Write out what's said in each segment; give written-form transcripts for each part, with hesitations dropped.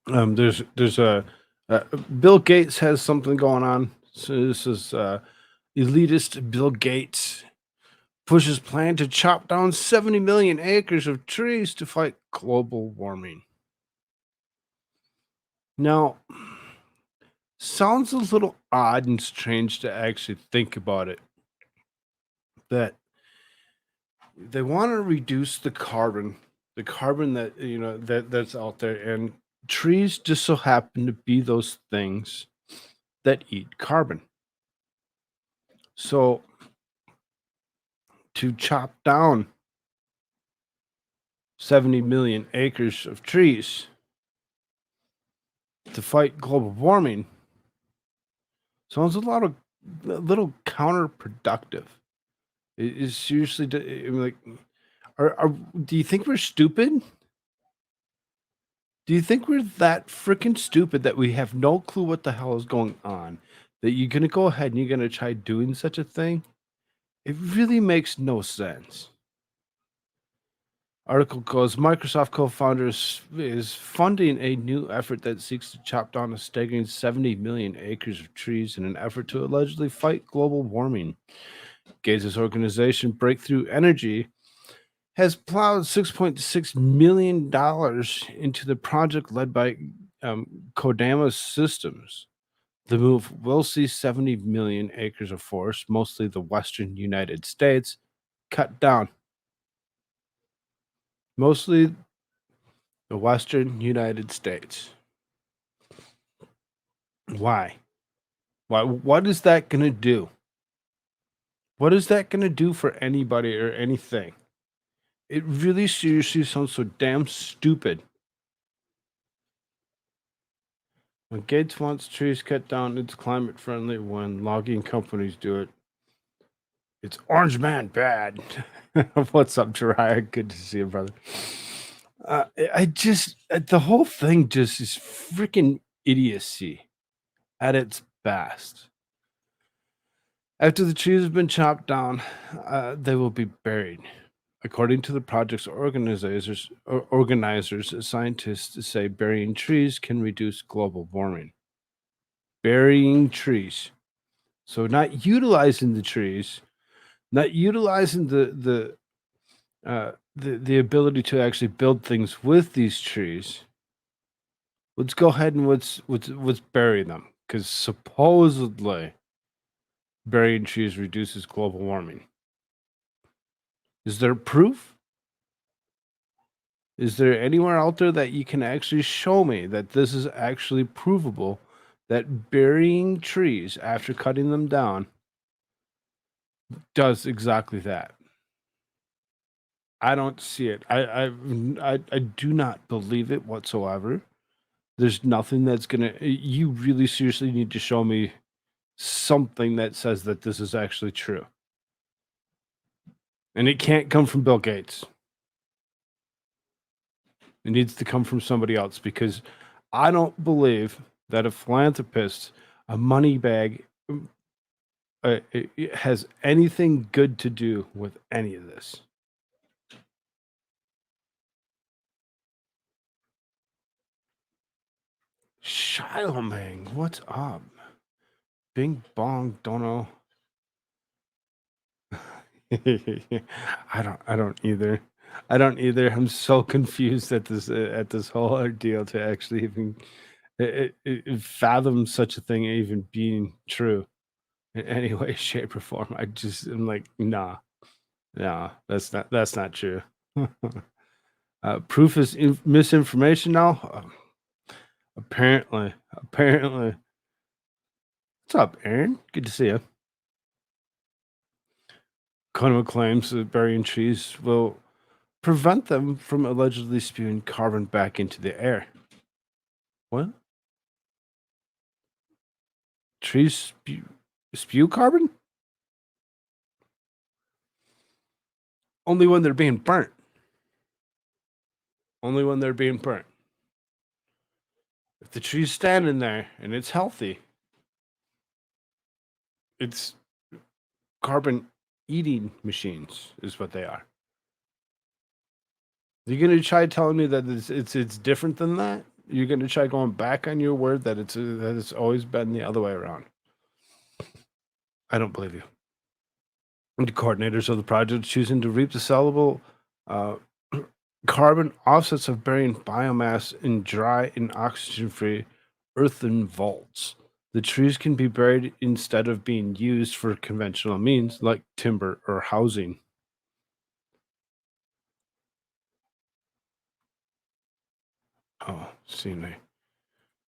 There's a Bill Gates has something going on. So this is elitist Bill Gates pushes plan to chop down 70 million acres of trees to fight global warming. Now, sounds a little odd and strange to actually think about it. That they want to reduce the carbon that that's out there, and trees just so happen to be those things that eat carbon. So to chop down 70 million acres of trees to fight global warming sounds a little counterproductive. It is seriously like, are do you think we're stupid? Do you think we're that freaking stupid that we have no clue what the hell is going on? That you're gonna go ahead and you're gonna try doing such a thing? It really makes no sense. Article goes, Microsoft co-founder is funding a new effort that seeks to chop down a staggering 70 million acres of trees in an effort to allegedly fight global warming. Gates' organization, Breakthrough Energy, has plowed $6.6 million into the project led by Kodama Systems. The move will see 70 million acres of forest, mostly the western United States, cut down. Mostly the western United States. Why? Why? What is that going to do? What is that going to do for anybody or anything? It really seriously sounds so damn stupid. When Gates wants trees cut down, it's climate friendly. When logging companies do it, it's Orange Man bad. What's up, Jiraiya? Good to see you, brother. I just the whole thing just is freaking idiocy at its best. After the trees have been chopped down, they will be buried. According to the project's organizers, scientists say burying trees can reduce global warming. Burying trees. So not utilizing the trees, not utilizing the ability to actually build things with these trees. Let's go ahead and let's bury them, because supposedly burying trees reduces global warming. Is there proof? Is there anywhere out there that you can actually show me that this is actually provable, that burying trees after cutting them down does exactly that? I don't see it. I do not believe it whatsoever. There's nothing that's gonna. You really seriously need to show me something that says that this is actually true, and it can't come from Bill Gates. It needs to come from somebody else, because I don't believe that a philanthropist, a money bag, it has anything good to do with any of this. Shilemang, what's up? Bing bong, don't know. I don't either. I don't either. I'm so confused at this whole ordeal to actually even fathom such a thing even being true in any way, shape, or form. I just am like, nah, nah, that's not true. Proof is misinformation now. Apparently. What's up, Aaron? Good to see you. Konoma claims that burying trees will prevent them from allegedly spewing carbon back into the air. What? Trees spew carbon? Only when they're being burnt. Only when they're being burnt. If the tree's standing there and it's healthy, it's carbon eating machines, is what they are. You're gonna try telling me that it's different than that? You're going to try going back on your word that it's always been the other way around. I don't believe you. The coordinators of the project choosing to reap the sellable uh, carbon offsets of burying biomass in dry and oxygen-free earthen vaults. The trees can be buried instead of being used for conventional means like timber or housing. Oh, see, I'm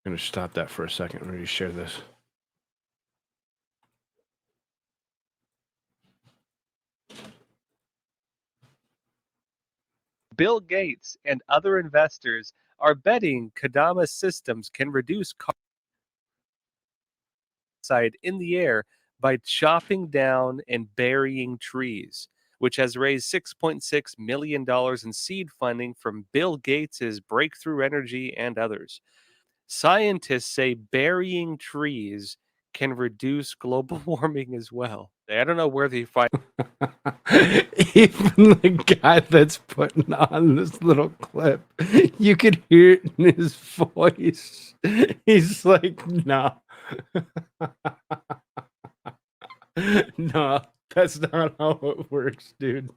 going to stop that for a second and reshare this. Bill Gates and other investors are betting Kadama systems can reduce carbon dioxide in the air by chopping down and burying trees, which has raised $6.6 million in seed funding from Bill Gates' Breakthrough Energy and others. Scientists say burying trees can reduce global warming as well. I don't know where they find Even the guy that's putting on this little clip, you could hear it in his voice. He's like, no. No, that's not how it works, dude.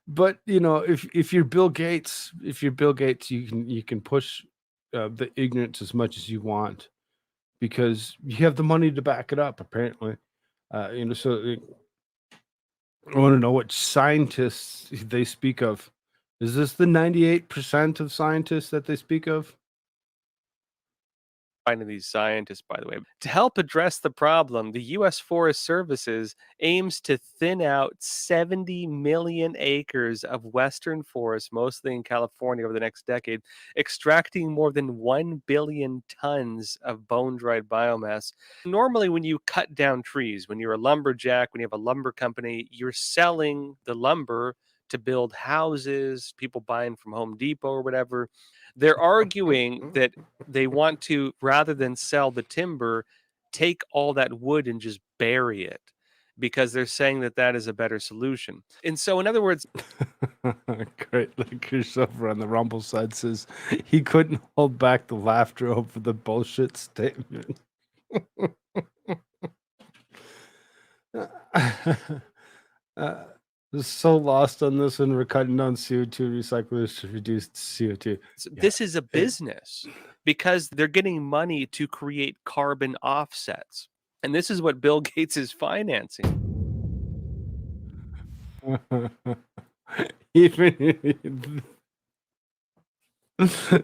But if you're Bill Gates, you can push the ignorance as much as you want because you have the money to back it up. Apparently, so I want to know what scientists they speak of. Is this the 98% of scientists that they speak of? finding these scientists, by the way. To help address the problem, the U.S. Forest Services aims to thin out 70 million acres of western forests, mostly in California, over the next decade, extracting more than 1 billion tons of bone dried biomass. Normally, when you cut down trees, when you're a lumberjack, when you have a lumber company, you're selling the lumber to build houses, people buying from Home Depot or whatever. They're arguing that they want to, rather than sell the timber, take all that wood and just bury it because they're saying that that is a better solution. And so, in other words, Great, like Christopher on the Rumble side says he couldn't hold back the laughter over the bullshit statement. uh, so lost on this one. We're cutting down CO2 recyclers to reduce CO2. Yeah, this is a business because they're getting money to create carbon offsets. And this is what Bill Gates is financing. Even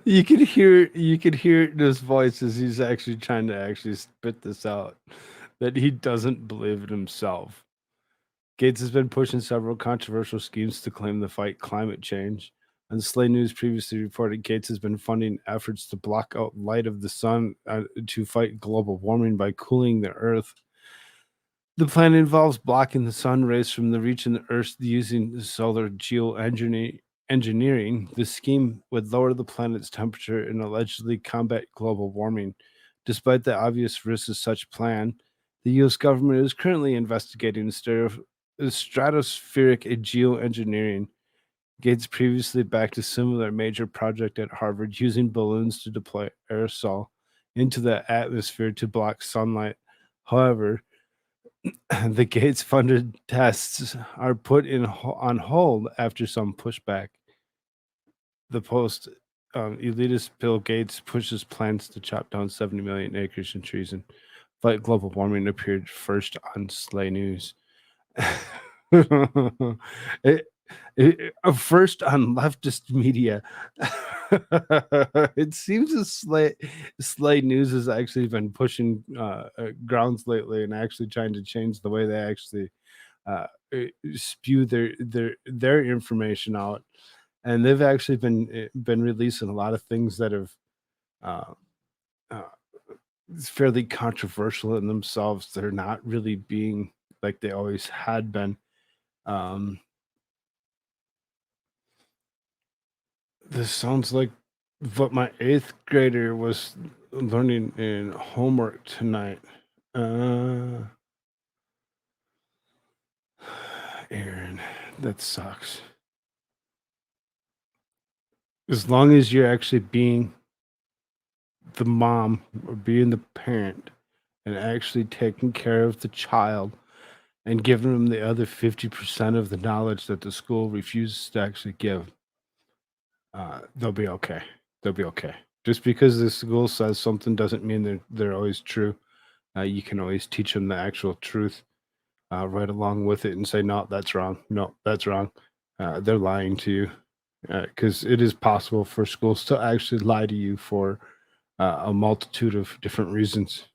you could hear it in his voice as he's actually trying to actually spit this out that he doesn't believe it himself. Gates has been pushing several controversial schemes to claim to fight climate change. And Slay News previously reported Gates has been funding efforts to block out light of the sun to fight global warming by cooling the Earth. The plan involves blocking the sun rays from the reaching the Earth using solar geoengineering. The scheme would lower the planet's temperature and allegedly combat global warming. Despite the obvious risks of such plan, the U.S. government is currently investigating stratospheric geoengineering. Gates previously backed a similar major project at Harvard using balloons to deploy aerosol into the atmosphere to block sunlight. However, the Gates funded tests are put on hold after some pushback. The post elitist Bill Gates pushes plans to chop down 70 million acres in trees and fight global warming appeared first on Slay News. it, first on leftist media. It seems as Slay News has actually been pushing grounds lately and actually trying to change the way they actually uh, spew their information out. And they've actually been releasing a lot of things that have uh, uh, fairly controversial in themselves. They're not really being like they always had been. Um, this sounds like what my eighth grader was learning in homework tonight. Uh, Aaron, that sucks. As long as you're actually being the mom or being the parent and actually taking care of the child and giving them the other 50% of the knowledge that the school refuses to actually give, they'll be okay. They'll be okay. Just because the school says something doesn't mean they're always true. You can always teach them the actual truth right along with it and say, no, that's wrong. No, that's wrong. They're lying to you because it is possible for schools to actually lie to you for a multitude of different reasons.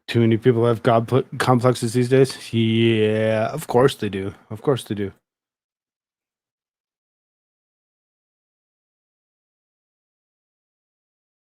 Too many people have complexes these days. Yeah, of course they do. Of course they do.